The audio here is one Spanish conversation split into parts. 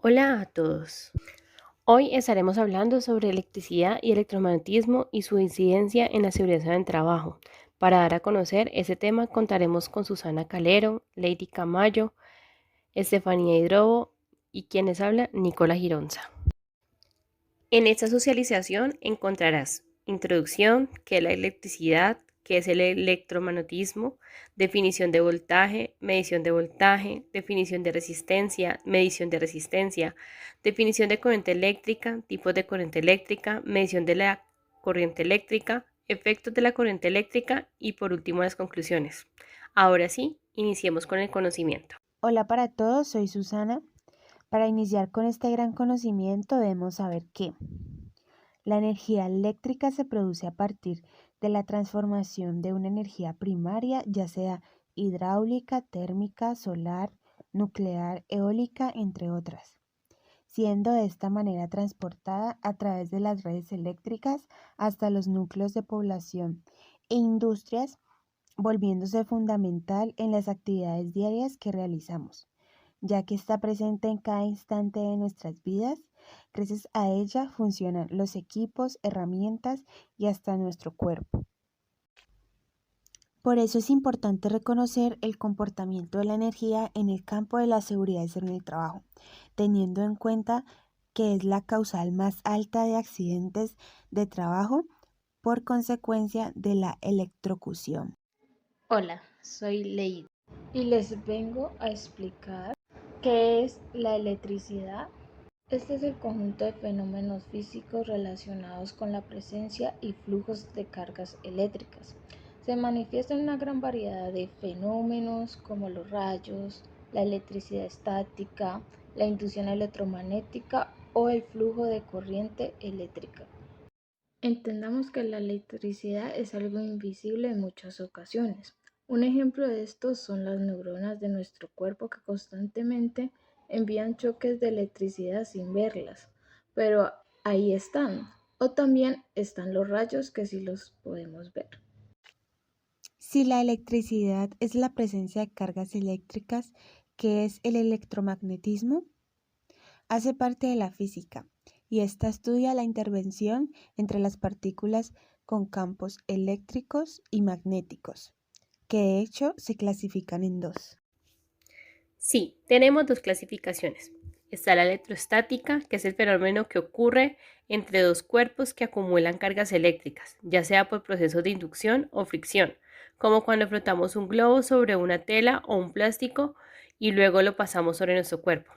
Hola a todos. Hoy estaremos hablando sobre electricidad y electromagnetismo y su incidencia en la seguridad en el trabajo. Para dar a conocer ese tema contaremos con Susana Calero, Lady Camayo, Estefanía Hidrobo y quienes habla Nicola Gironza. En esta socialización encontrarás introducción, qué es la electricidad, qué es el electromagnetismo, definición de voltaje, definición de resistencia, medición de resistencia, definición de corriente eléctrica, tipos de corriente eléctrica, medición de la corriente eléctrica, efectos de la corriente eléctrica y por último las conclusiones. Ahora sí, iniciemos con el conocimiento. Hola para todos, soy Susana. Para iniciar con este gran conocimiento debemos saber que la energía eléctrica se produce a partir de la transformación de una energía primaria, ya sea hidráulica, térmica, solar, nuclear, eólica, entre otras, siendo de esta manera transportada a través de las redes eléctricas hasta los núcleos de población e industrias, volviéndose fundamental en las actividades diarias que realizamos, ya que está presente en cada instante de nuestras vidas. Gracias a ella funcionan los equipos, herramientas y hasta nuestro cuerpo. Por eso es importante reconocer el comportamiento de la energía en el campo de la seguridad en el trabajo, teniendo en cuenta que es la causal más alta de accidentes de trabajo por consecuencia de la electrocución. Hola, soy Lady y les vengo a explicar qué es la electricidad. Este es el conjunto de fenómenos físicos relacionados con la presencia y flujos de cargas eléctricas. Se manifiesta en una gran variedad de fenómenos como los rayos, la electricidad estática, la inducción electromagnética o el flujo de corriente eléctrica. Entendamos que la electricidad es algo invisible en muchas ocasiones. Un ejemplo de esto son las neuronas de nuestro cuerpo que constantemente envían choques de electricidad sin verlas, pero ahí están. O también están los rayos que sí los podemos ver. Si la electricidad es la presencia de cargas eléctricas, ¿qué es el electromagnetismo? Hace parte de la física y esta estudia la intervención entre las partículas con campos eléctricos y magnéticos, que de hecho se clasifican en dos. Sí, tenemos dos clasificaciones. Está la electrostática, que es el fenómeno que ocurre entre dos cuerpos que acumulan cargas eléctricas, ya sea por procesos de inducción o fricción, como cuando flotamos un globo sobre una tela o un plástico y luego lo pasamos sobre nuestro cuerpo.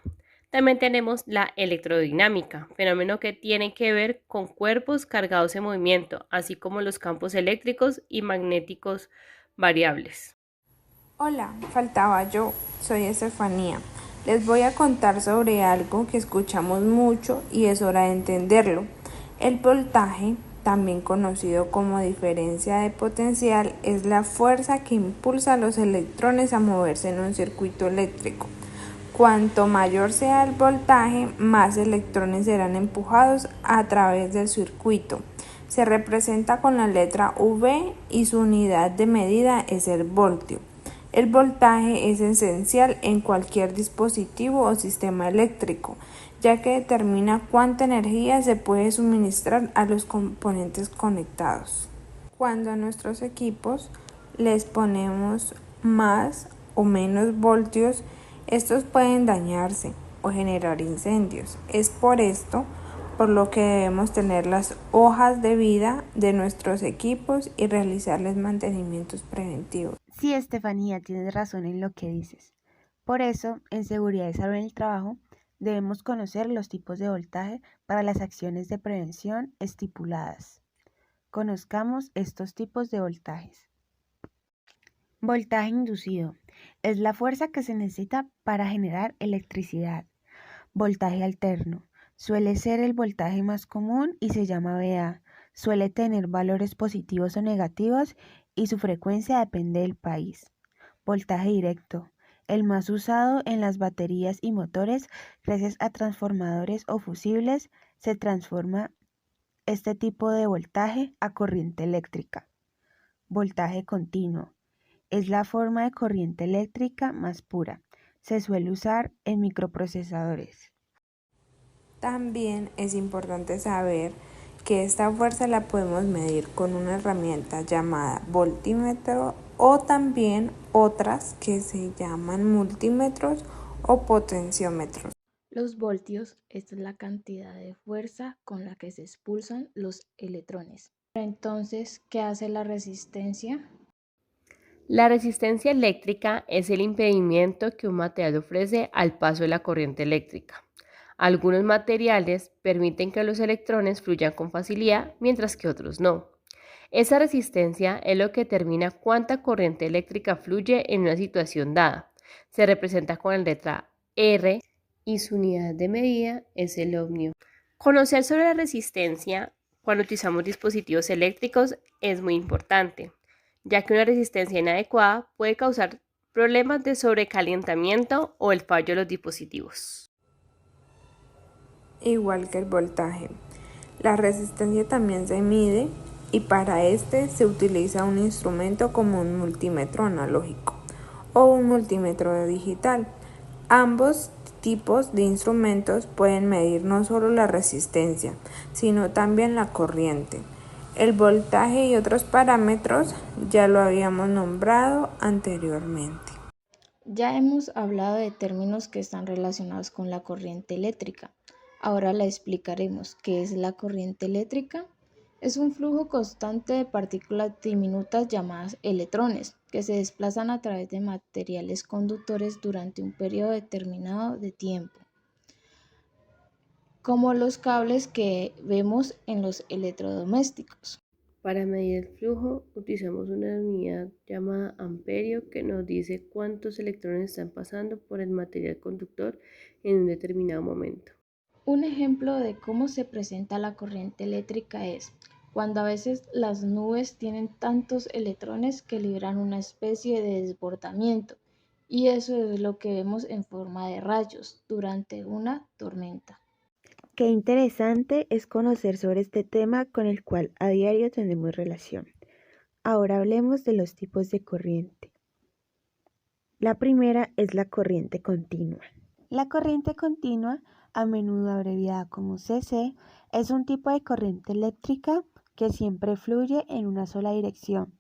También tenemos la electrodinámica, fenómeno que tiene que ver con cuerpos cargados en movimiento, así como los campos eléctricos y magnéticos variables. Hola, faltaba yo, soy Estefanía. Les voy a contar sobre algo que escuchamos mucho y es hora de entenderlo. El voltaje, también conocido como diferencia de potencial, es la fuerza que impulsa a los electrones a moverse en un circuito eléctrico. Cuanto mayor sea el voltaje, más electrones serán empujados a través del circuito. Se representa con la letra V y su unidad de medida es el voltio. El voltaje es esencial en cualquier dispositivo o sistema eléctrico, ya que determina cuánta energía se puede suministrar a los componentes conectados. Cuando a nuestros equipos les ponemos más o menos voltios, estos pueden dañarse o generar incendios. Es por esto por lo que debemos tener las hojas de vida de nuestros equipos y realizarles mantenimientos preventivos. Sí, Estefanía, tienes razón en lo que dices. Por eso, en seguridad y salud en el trabajo, debemos conocer los tipos de voltaje para las acciones de prevención estipuladas. Conozcamos estos tipos de voltajes. Voltaje inducido es la fuerza que se necesita para generar electricidad. Voltaje alterno suele ser el voltaje más común y se llama VA. Suele tener valores positivos o negativos y su frecuencia depende del país. Voltaje directo, el más usado en las baterías y motores gracias a transformadores o fusibles, se transforma este tipo de voltaje a corriente eléctrica. Voltaje continuo es la forma de corriente eléctrica más pura. Se suele usar en microprocesadores. También es importante saber que esta fuerza la podemos medir con una herramienta llamada voltímetro o también otras que se llaman multímetros o potenciómetros. Los voltios, esta es la cantidad de fuerza con la que se expulsan los electrones. Entonces, ¿qué hace la resistencia? La resistencia eléctrica es el impedimento que un material ofrece al paso de la corriente eléctrica. Algunos materiales permiten que los electrones fluyan con facilidad, mientras que otros no. Esa resistencia es lo que determina cuánta corriente eléctrica fluye en una situación dada. Se representa con la letra R y su unidad de medida es el ohmio. Conocer sobre la resistencia cuando utilizamos dispositivos eléctricos es muy importante, ya que una resistencia inadecuada puede causar problemas de sobrecalentamiento o el fallo de los dispositivos. Igual que el voltaje. La resistencia también se mide y para este se utiliza un instrumento como un multímetro analógico o un multímetro digital. Ambos tipos de instrumentos pueden medir no solo la resistencia, sino también la corriente. El voltaje y otros parámetros ya lo habíamos nombrado anteriormente. Ya hemos hablado de términos que están relacionados con la corriente eléctrica. Ahora la explicaremos. ¿Qué es la corriente eléctrica? Es un flujo constante de partículas diminutas llamadas electrones que se desplazan a través de materiales conductores durante un periodo determinado de tiempo, como los cables que vemos en los electrodomésticos. Para medir el flujo utilizamos una unidad llamada amperio que nos dice cuántos electrones están pasando por el material conductor en un determinado momento. Un ejemplo de cómo se presenta la corriente eléctrica es cuando a veces las nubes tienen tantos electrones que liberan una especie de desbordamiento, y eso es lo que vemos en forma de rayos durante una tormenta. Qué interesante es conocer sobre este tema con el cual a diario tenemos relación. Ahora hablemos de los tipos de corriente. La primera es la corriente continua. La corriente continua, a menudo abreviada como CC, es un tipo de corriente eléctrica que siempre fluye en una sola dirección.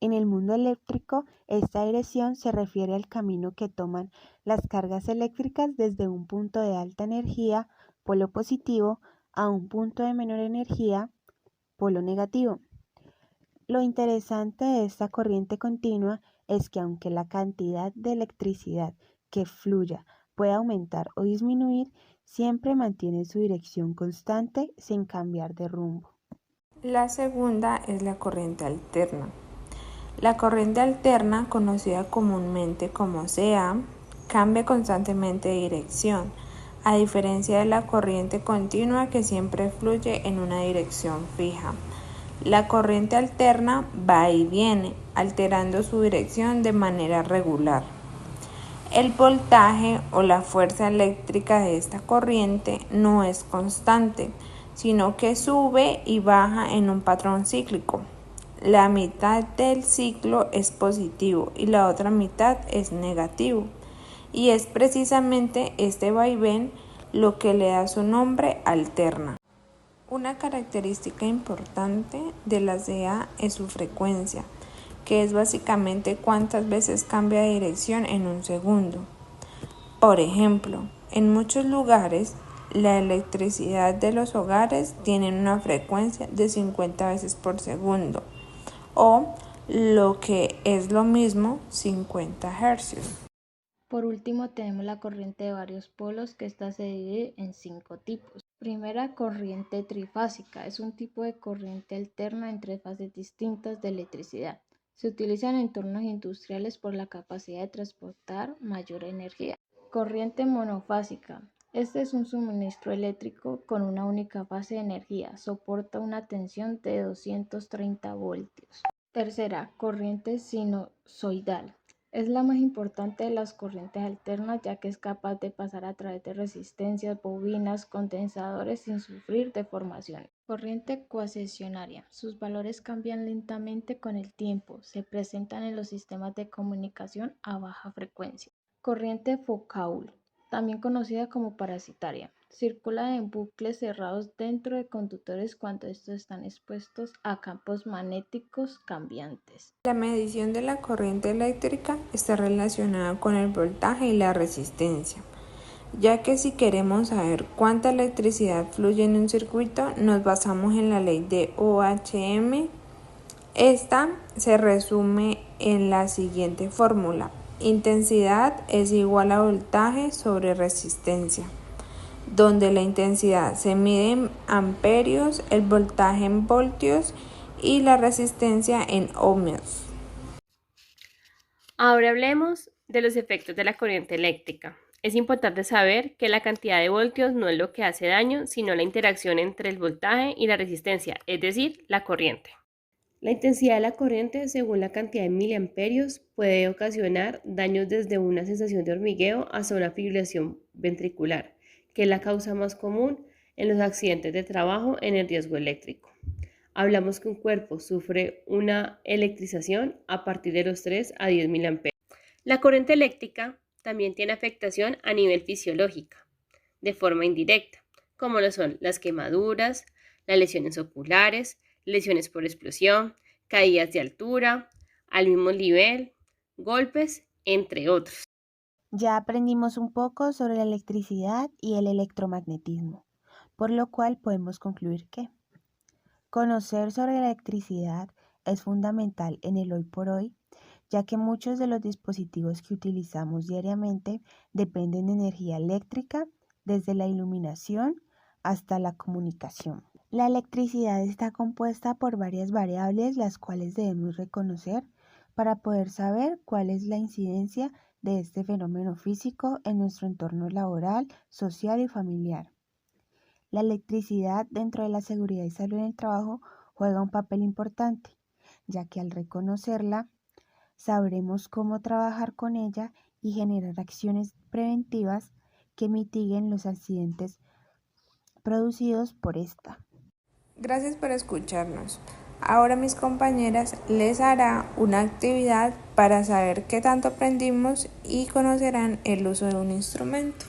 En el mundo eléctrico, esta dirección se refiere al camino que toman las cargas eléctricas desde un punto de alta energía, polo positivo, a un punto de menor energía, polo negativo. Lo interesante de esta corriente continua es que aunque la cantidad de electricidad que fluya puede aumentar o disminuir, siempre mantiene su dirección constante sin cambiar de rumbo. La segunda es la corriente alterna. La corriente alterna, conocida comúnmente como CA, cambia constantemente de dirección, a diferencia de la corriente continua que siempre fluye en una dirección fija. La corriente alterna va y viene, alterando su dirección de manera regular. El voltaje o la fuerza eléctrica de esta corriente no es constante, sino que sube y baja en un patrón cíclico. La mitad del ciclo es positivo y la otra mitad es negativo. Y es precisamente este vaivén lo que le da su nombre alterna. Una característica importante de la CA es su frecuencia, que es básicamente cuántas veces cambia de dirección en un segundo. Por ejemplo, en muchos lugares, la electricidad de los hogares tiene una frecuencia de 50 veces por segundo, o lo que es lo mismo, 50 hercios. Por último, tenemos la corriente de varios polos, que esta se divide en 5 tipos. Primera, corriente trifásica. Es un tipo de corriente alterna en 3 fases distintas de electricidad. Se utiliza en entornos industriales por la capacidad de transportar mayor energía. Corriente monofásica. Este es un suministro eléctrico con una única fase de energía. Soporta una tensión de 230 voltios. Tercera, corriente sinusoidal. Es la más importante de las corrientes alternas, ya que es capaz de pasar a través de resistencias, bobinas, condensadores sin sufrir deformaciones. Corriente cuasesionaria. Sus valores cambian lentamente con el tiempo. Se presentan en los sistemas de comunicación a baja frecuencia. Corriente Foucault, también conocida como parasitaria. Circula en bucles cerrados dentro de conductores cuando estos están expuestos a campos magnéticos cambiantes. La medición de la corriente eléctrica está relacionada con el voltaje y la resistencia, ya que si queremos saber cuánta electricidad fluye en un circuito, nos basamos en la ley de Ohm. Esta se resume en la siguiente fórmula: intensidad es igual a voltaje sobre resistencia, donde la intensidad se mide en amperios, el voltaje en voltios y la resistencia en ohmios. Ahora hablemos de los efectos de la corriente eléctrica. Es importante saber que la cantidad de voltios no es lo que hace daño, sino la interacción entre el voltaje y la resistencia, es decir, la corriente. La intensidad de la corriente, según la cantidad de miliamperios, puede ocasionar daños desde una sensación de hormigueo hasta una fibrilación ventricular, que es la causa más común en los accidentes de trabajo en el riesgo eléctrico. Hablamos que un cuerpo sufre una electrización a partir de los 3 a 10 miliamperios. La corriente eléctrica también tiene afectación a nivel fisiológico, de forma indirecta, como lo son las quemaduras, las lesiones oculares, lesiones por explosión, caídas de altura, al mismo nivel, golpes, entre otros. Ya aprendimos un poco sobre la electricidad y el electromagnetismo, por lo cual podemos concluir que conocer sobre la electricidad es fundamental en el hoy por hoy, ya que muchos de los dispositivos que utilizamos diariamente dependen de energía eléctrica, desde la iluminación hasta la comunicación. La electricidad está compuesta por varias variables, las cuales debemos reconocer para poder saber cuál es la incidencia de este fenómeno físico en nuestro entorno laboral, social y familiar. La electricidad dentro de la seguridad y salud en el trabajo juega un papel importante, ya que al reconocerla, sabremos cómo trabajar con ella y generar acciones preventivas que mitiguen los accidentes producidos por esta. Gracias por escucharnos. Ahora mis compañeras les hará una actividad para saber qué tanto aprendimos y conocerán el uso de un instrumento.